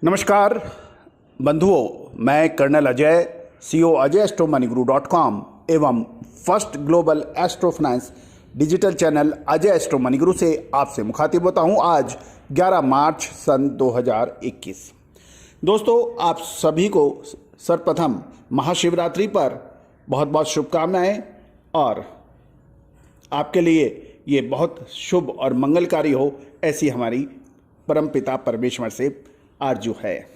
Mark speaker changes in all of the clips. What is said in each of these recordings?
Speaker 1: नमस्कार बंधुओं, मैं कर्नल अजय, सीईओ ajayaastromoneyGuru.com एवं first global astro finance digital channel Ajay astro money गुरु से आपसे मुखातिब होता हूं। आज 11 मार्च सन 2021। दोस्तों, आप सभी को सर्वप्रथम महाशिवरात्रि पर बहुत बहुत शुभकामनाएं और आपके लिए ये बहुत शुभ और मंगलकारी हो, ऐसी हमारी परमपिता परमेश्वर से आरजू है।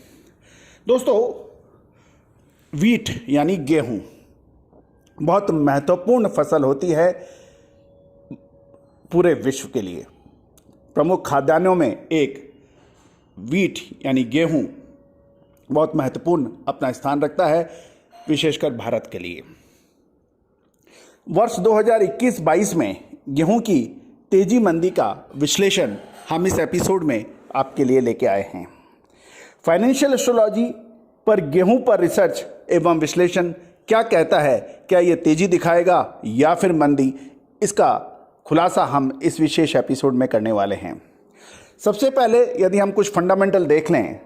Speaker 1: दोस्तों, वीट यानी गेहूं बहुत महत्वपूर्ण फसल होती है पूरे विश्व के लिए। प्रमुख खाद्यान्नों में एक वीट यानी गेहूं बहुत महत्वपूर्ण अपना स्थान रखता है, विशेषकर भारत के लिए। वर्ष 2021-22 में गेहूं की तेजी मंदी का विश्लेषण हम इस एपिसोड में आपके लिए लेके आए हैं। फाइनेंशियल एस्ट्रोलॉजी पर गेहूं पर रिसर्च एवं विश्लेषण क्या कहता है, क्या ये तेजी दिखाएगा या फिर मंदी, इसका खुलासा हम इस विशेष एपिसोड में करने वाले हैं। सबसे पहले यदि हम कुछ फंडामेंटल देख लें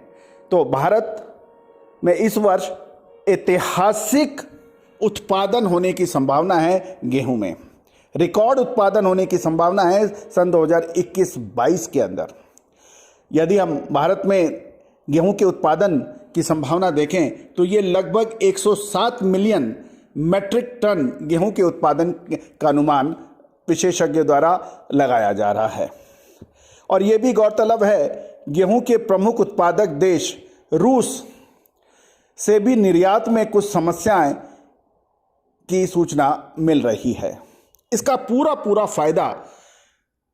Speaker 1: तो भारत में इस वर्ष ऐतिहासिक उत्पादन होने की संभावना है। गेहूं में रिकॉर्ड उत्पादन होने की संभावना है सन 2021-22 के अंदर। यदि हम भारत में गेहूं के उत्पादन की संभावना देखें तो ये लगभग 107 मिलियन मैट्रिक टन गेहूं के उत्पादन का अनुमान विशेषज्ञों द्वारा लगाया जा रहा है। और ये भी गौरतलब है, गेहूं के प्रमुख उत्पादक देश रूस से भी निर्यात में कुछ समस्याएं की सूचना मिल रही है। इसका पूरा फायदा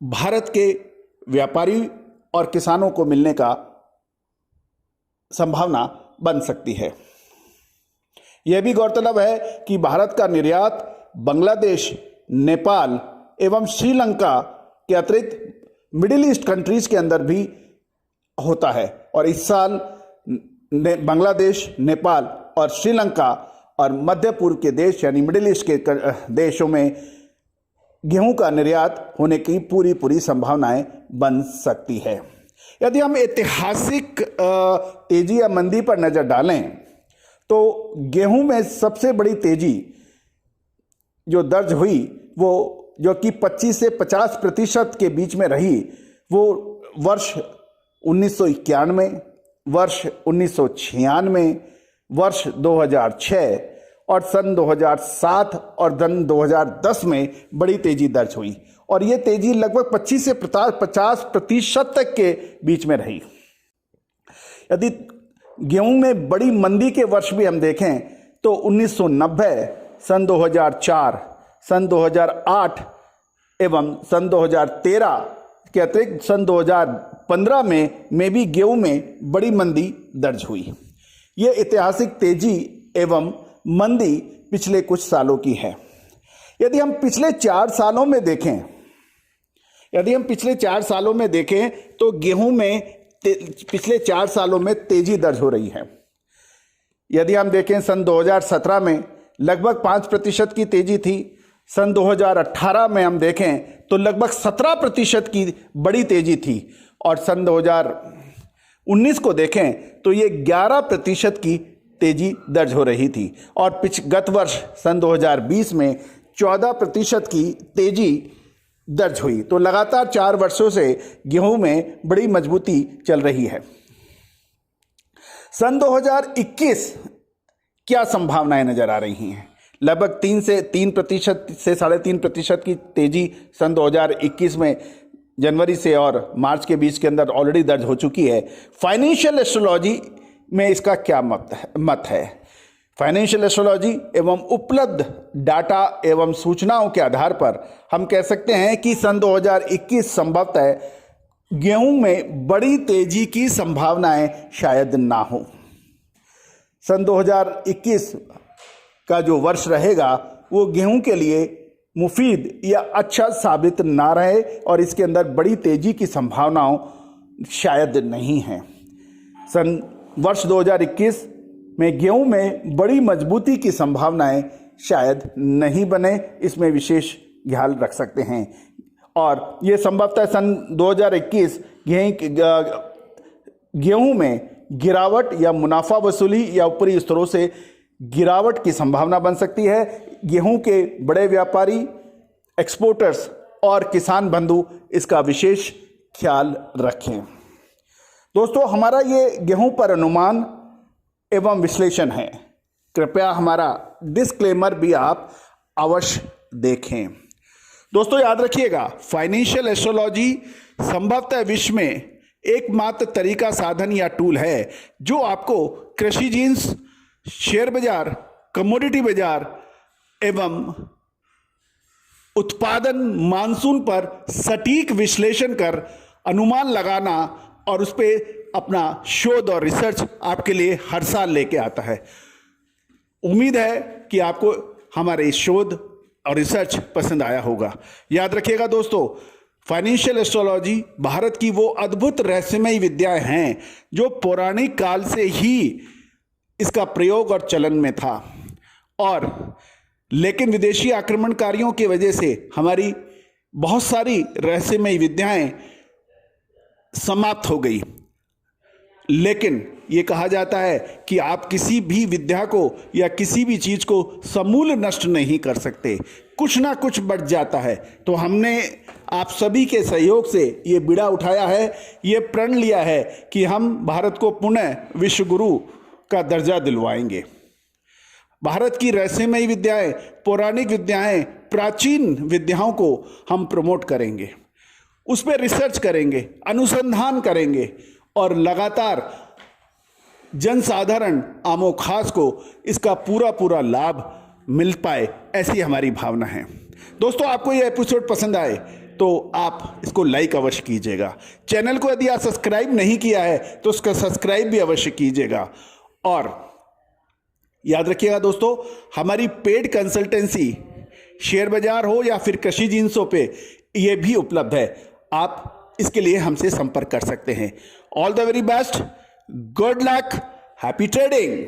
Speaker 1: भारत के व्यापारी और किसानों को मिलने का संभावना बन सकती है। यह भी गौरतलब है कि भारत का निर्यात बांग्लादेश, नेपाल एवं श्रीलंका के अतिरिक्त मिडिल ईस्ट कंट्रीज के अंदर भी होता है। और इस साल बांग्लादेश, नेपाल और श्रीलंका और मध्य पूर्व के देश यानी मिडिल ईस्ट के देशों में गेहूं का निर्यात होने की पूरी संभावनाएं बन सकती है। यदि हम ऐतिहासिक तेजी या मंदी पर नजर डालें तो गेहूं में सबसे बड़ी तेजी जो दर्ज हुई, वो जो कि 25 से 50% के बीच में रही, वो वर्ष 1991, वर्ष 1996, वर्ष 2006 और सन 2007 और सन 2010 में बड़ी तेजी दर्ज हुई। और ये तेजी लगभग 25 से 50% तक के बीच में रही। यदि गेहूं में बड़ी मंदी के वर्ष भी हम देखें तो 1990, सन 2004, सन 2008 एवं सन 2013 के अतिरिक्त सन 2015 में भी गेहूं में बड़ी मंदी दर्ज हुई। ये ऐतिहासिक तेजी एवं मंदी पिछले कुछ सालों की है। यदि हम पिछले 4 सालों में देखें तो गेहूं में पिछले 4 सालों में तेजी दर्ज हो रही है। यदि हम देखें सन 2017 में लगभग 5% की तेजी थी। सन 2018 में हम देखें तो लगभग 17% की बड़ी तेजी थी। और सन 2019 को देखें तो ये 11% की तेजी दर्ज हो रही थी। और गत वर्ष सन 2020 में 14% की तेजी दर्ज हुई। तो लगातार 4 वर्षों से गेहूं में बड़ी मजबूती चल रही है। सन 2021 क्या संभावनाएं नजर आ रही हैं? लगभग 3% से 3.5% की तेजी सन 2021 में जनवरी से और मार्च के बीच के अंदर ऑलरेडी दर्ज हो चुकी है। फाइनेंशियल एस्ट्रोलॉजी में इसका क्या मत है? फाइनेंशियल एस्ट्रोलॉजी एवं उपलब्ध डाटा एवं सूचनाओं के आधार पर हम कह सकते हैं कि सन 2021 संभवतः गेहूं में बड़ी तेजी की संभावनाएं शायद ना हो। सन 2021 का जो वर्ष रहेगा वो गेहूं के लिए मुफीद या अच्छा साबित ना रहे और इसके अंदर बड़ी तेजी की संभावनाओं शायद नहीं है। वर्ष 2021 में गेहूं में बड़ी मजबूती की संभावनाएं शायद नहीं बने, इसमें विशेष ख्याल रख सकते हैं। और ये संभवतः सन 2021 गेहूं में गिरावट या मुनाफा वसूली या ऊपरी स्तरों से गिरावट की संभावना बन सकती है। गेहूं के बड़े व्यापारी, एक्सपोर्टर्स और किसान बंधु इसका विशेष ख्याल रखें। दोस्तों, हमारा ये गेहूं पर अनुमान एवं विश्लेषण है। कृपया हमारा डिस्क्लेमर भी आप अवश्य देखें। दोस्तों, याद रखिएगा, फाइनेंशियल एस्ट्रोलॉजी संभवतः विश्व में एकमात्र तरीका, साधन या टूल है जो आपको कृषि जीन्स, शेयर बाजार, कमोडिटी बाजार एवं उत्पादन मानसून पर सटीक विश्लेषण कर अनुमान लगाना और उस पर अपना शोध और रिसर्च आपके लिए हर साल लेके आता है। उम्मीद है कि आपको हमारे इस शोध और रिसर्च पसंद आया होगा। याद रखिएगा दोस्तों, फाइनेंशियल एस्ट्रोलॉजी भारत की वो अद्भुत रहस्यमयी विद्याएं हैं जो पौराणिक काल से ही इसका प्रयोग और चलन में था, और लेकिन विदेशी आक्रमणकारियों की वजह से हमारी बहुत सारी रहस्यमयी विद्याएं समाप्त हो गई। लेकिन ये कहा जाता है कि आप किसी भी विद्या को या किसी भी चीज को समूल नष्ट नहीं कर सकते, कुछ ना कुछ बढ़ जाता है। तो हमने आप सभी के सहयोग से ये बीड़ा उठाया है, ये प्रण लिया है कि हम भारत को पुनः विश्व गुरु का दर्जा दिलवाएंगे। भारत की रहस्यमयी विद्याएं, पौराणिक विद्याएं, प्राचीन विद्याओं को हम प्रमोट करेंगे, उस पर रिसर्च करेंगे, अनुसंधान करेंगे और लगातार जनसाधारण आमो खास को इसका पूरा पूरा लाभ मिल पाए, ऐसी हमारी भावना है। दोस्तों, आपको यह एपिसोड पसंद आए तो आप इसको लाइक अवश्य कीजिएगा। चैनल को यदि आप सब्सक्राइब नहीं किया है तो उसका सब्सक्राइब भी अवश्य कीजिएगा। और याद रखिएगा दोस्तों, हमारी पेड कंसल्टेंसी शेयर बाजार हो या फिर कृषि जिन्सों पे ये भी उपलब्ध है। आप इसके लिए हमसे संपर्क कर सकते हैं। All the very best, good luck, happy trading.